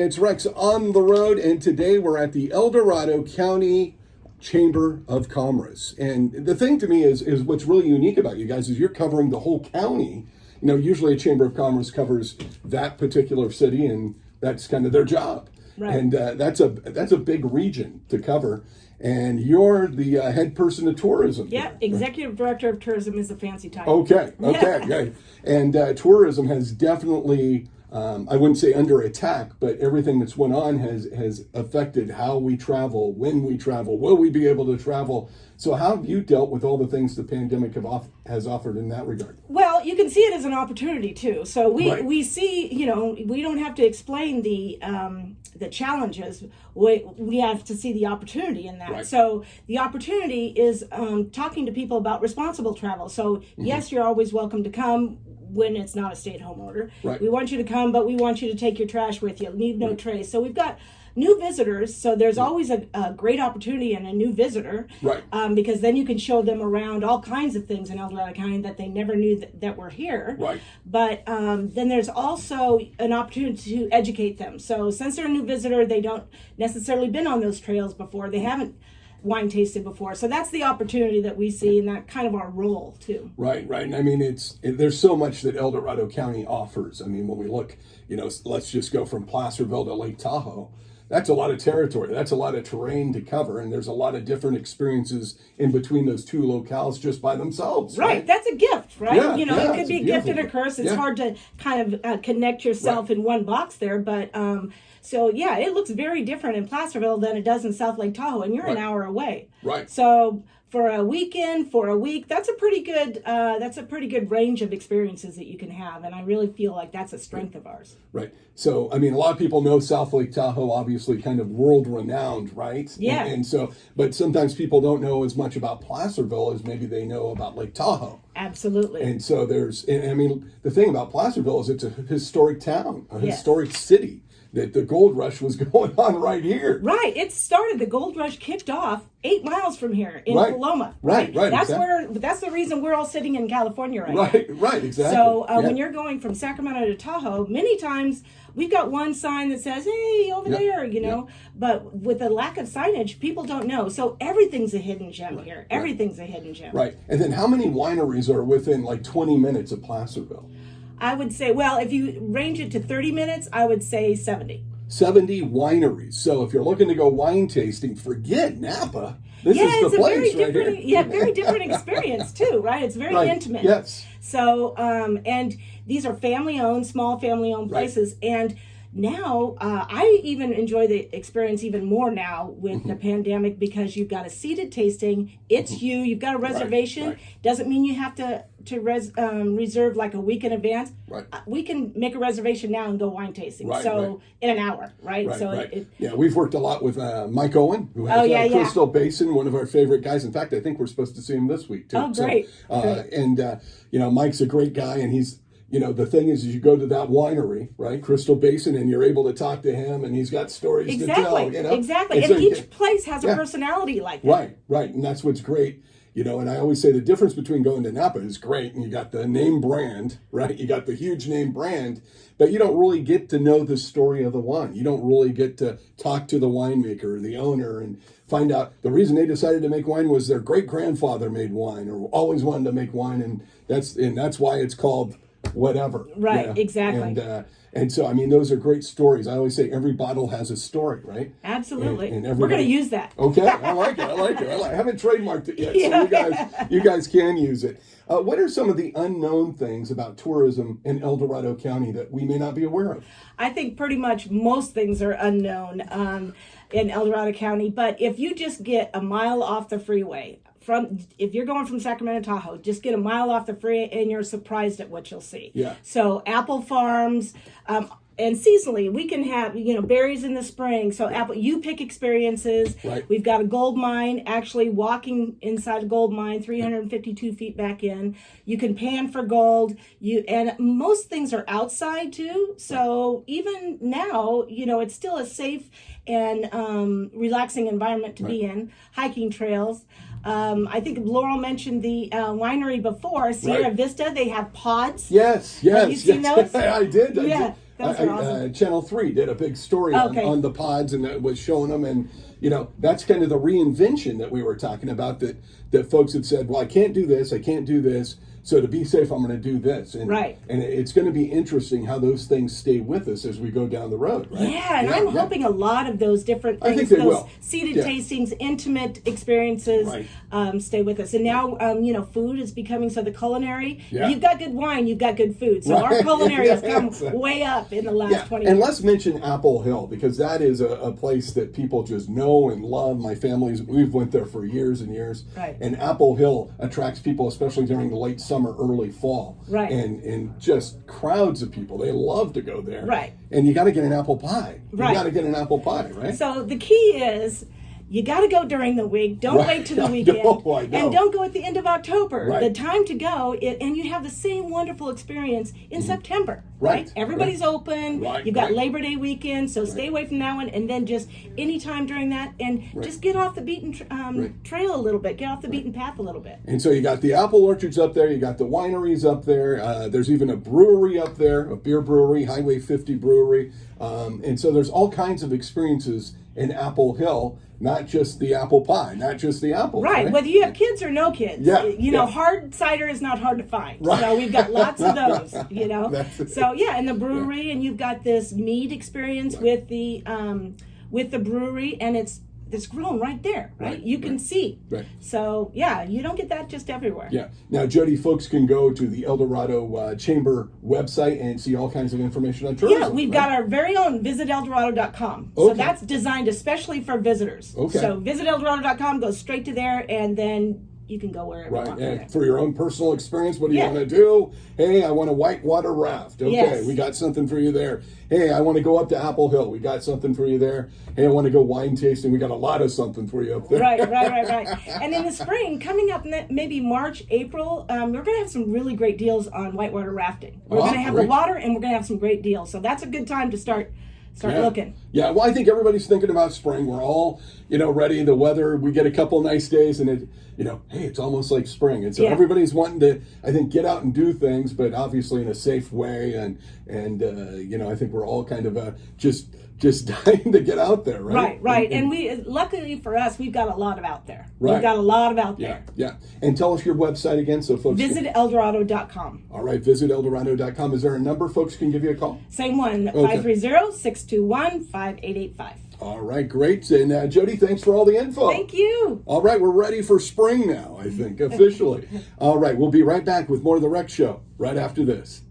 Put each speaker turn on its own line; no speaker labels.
it's Rex on the road, and today we're at the El Dorado County Chamber of Commerce. And the thing to me is what's really unique about you guys is you're covering the whole county. You know, usually a Chamber of Commerce covers that particular city, and that's kind of their job.
Right.
And that's a big region to cover. And you're the head person of tourism.
Yeah,
there,
executive director of tourism is a fancy title.
Okay. Yeah. And tourism has definitely, I wouldn't say under attack, but everything that's went on has affected how we travel, when we travel, will we be able to travel. So how have you dealt with all the things the pandemic has offered in that regard?
Well, you can see it as an opportunity too. So we see, we don't have to explain the challenges. We have to see the opportunity in that.
Right.
So the opportunity is talking to people about responsible travel. So yes, you're always welcome to come when it's not a stay-at-home order.
Right.
We want you to come, but we want you to take your trash with you. Leave no trace. So we've got new visitors, so there's always a great opportunity in a new visitor,
Right.
Because then you can show them around all kinds of things in El Dorado County that they never knew that were here.
Right.
But then there's also an opportunity to educate them. So since they're a new visitor, they don't necessarily been on those trails before. They haven't wine tasted before. So that's the opportunity that we see, and that kind of our role too.
Right. And I mean, there's so much that El Dorado County offers. I mean, when we look, let's just go from Placerville to Lake Tahoe. That's a lot of territory. That's a lot of terrain to cover, and there's a lot of different experiences in between those two locales just by themselves.
Right. That's a gift, right?
Yeah,
it could be a gift and a curse. It's
Yeah.
hard to kind of connect yourself in one box there, but so yeah, it looks very different in Placerville than it does in South Lake Tahoe, and you're an hour away.
Right.
So for a weekend, for a week, that's a pretty good range of experiences that you can have, and I really feel like that's a strength of ours.
Right. So, I mean, a lot of people know South Lake Tahoe, obviously kind of world-renowned, right?
Yeah.
And so, but sometimes people don't know as much about Placerville as maybe they know about Lake Tahoe.
Absolutely.
And so the thing about Placerville is it's a historic town, a historic city. That the gold rush was going on right here.
Right. The gold rush kicked off 8 miles from here in Paloma.
Right.
That's
exactly.
that's the reason we're all sitting in California right now.
Right, exactly.
So when you're going from Sacramento to Tahoe, many times we've got one sign that says, hey, over there, but with the lack of signage, people don't know. So everything's a hidden gem here. Everything's a hidden gem.
Right. And then how many wineries are within like 20 minutes of Placerville?
I would say, well, if you range it to 30 minutes, I would say 70.
70 wineries. So if you're looking to go wine tasting, forget Napa. This is the place right here.
Yeah, very different experience too, right? It's very intimate.
Yes.
So, and these are family-owned, small family-owned places. And now, I even enjoy the experience even more now with the pandemic because you've got a seated tasting. It's you've got a reservation.
Right.
Doesn't mean you have to reserve like a week in advance.
Right.
We can make a reservation now and go wine tasting. In an hour, right?
We've worked a lot with Mike Owen, who has Crystal Basin, one of our favorite guys. In fact, I think we're supposed to see him this week too.
Oh, great.
And Mike's a great guy, and he's the thing is you go to that winery, right, Crystal Basin, and you're able to talk to him, and he's got stories to tell.
Exactly. And each place has a personality like that.
Right. And that's what's great. And I always say the difference between going to Napa is great, and you got the name brand, right? You got the huge name brand, but you don't really get to know the story of the wine. You don't really get to talk to the winemaker, the owner, and find out the reason they decided to make wine was their great-grandfather made wine or always wanted to make wine, and that's why it's called whatever.
Right, exactly.
And so, I mean, those are great stories. I always say every bottle has a story, right?
Absolutely. And we're going to use that.
Okay, I like it. I haven't trademarked it yet, so you guys can use it. What are some of the unknown things about tourism in El Dorado County that we may not be aware of?
I think pretty much most things are unknown in El Dorado County, but if you just get a mile off the freeway, if you're going from Sacramento to Tahoe, just get a mile off the freeway and you're surprised at what you'll see.
Yeah.
So apple farms, and seasonally we can have berries in the spring. So you pick experiences.
Right.
We've got a gold mine. Actually, walking inside a gold mine, 352 feet back in. You can pan for gold. And most things are outside too. So even now, it's still a safe and relaxing environment to be in. Hiking trails. I think Laurel mentioned the winery before, Sierra Vista. They have pods.
Yes.
Have you seen those?
I did.
Yeah. Those are awesome.
Channel 3 did a big story
Okay.
on the pods, and it was showing them, and that's kind of the reinvention that we were talking about, that folks had said, well, I can't do this, so to be safe, I'm going to do this. And,
Right.
And it's going to be interesting how those things stay with us as we go down the road, right?
Yeah, and I'm hoping a lot of those different things,
I think they
those
will.
seated tastings, intimate experiences,
Right.
stay with us. And now, food is becoming, so the culinary,
Yeah.
you've got good wine, you've got good food. So our
Right.
culinary has come
Yes.
way up in the last 20
And
years.
let's mention Apple Hill, because that is a place that people just know and love. My family's, we've went there for years and years.
Right.
And Apple Hill attracts people, especially during the late summer, early fall.
Right.
And just crowds of people. They love to go there.
Right.
And you got to get an apple pie.
Right.
You got to get an apple pie, right?
So the key is, you got to go during the week. Don't
Right.
wait till the
I
weekend.
know, I know.
And don't go at the end of October.
Right.
The time to go, and you have the same wonderful experience in September.
Right.
Everybody's open.
Right.
You've got
Right.
Labor Day weekend, so stay away from that one. And then just any time during that, and just get off the beaten trail a little bit. Get off the beaten path a little bit.
And so you got the apple orchards up there, you got the wineries up there, there's even a brewery up there, a beer brewery, Highway 50 brewery. And so there's all kinds of experiences in Apple Hill, not just the apple pie, not just the apples.
Right. Whether you have kids or no kids.
Yeah.
Hard cider is not hard to find.
Right.
So we've got lots of those,
That's it.
So and the brewery, and you've got this mead experience with the brewery, and it's grown right there, right? You can see.
Right.
So you don't get that just everywhere.
Yeah. Now, Jody, folks can go to the El Dorado Chamber website and see all kinds of information on tourism.
Yeah, we've got our very own visiteldorado.com.
Okay.
So that's designed especially for visitors.
Okay.
So visiteldorado.com goes straight to there, and then you can go wherever you
Right,
want.
and for your own personal experience, what do you
Yeah.
want to do? Hey, I want a whitewater raft. Okay,
Yes.
we got something for you there. Hey, I want to go up to Apple Hill. We got something for you there. Hey, I want to go wine tasting. We got a lot of something for you up there.
Right. And in the spring, coming up maybe March, April, we're going to have some really great deals on whitewater rafting. We're going to have
great.
the water, and we're going to have some great deals. So that's a good time to start looking.
Yeah, well, I think everybody's thinking about spring. We're all, ready. The weather, we get a couple nice days, and it, hey, it's almost like spring. And so everybody's wanting to, I think, get out and do things, but obviously in a safe way. And I think we're all kind of just dying to get out there, right?
Right. And we, luckily for us, we've got a lot of out there.
Right.
We've got a lot of out there.
Yeah. And tell us your website again, so folks.
VisitEldorado.com.
All right, visiteldorado.com. Is there a number folks can give you a call?
Same one,
Okay.
530-621-5885.
All right, great. And Jody, thanks for all the info.
Thank you.
All right, we're ready for spring now, I think, officially. All right, we'll be right back with more of The Rec Show right after this.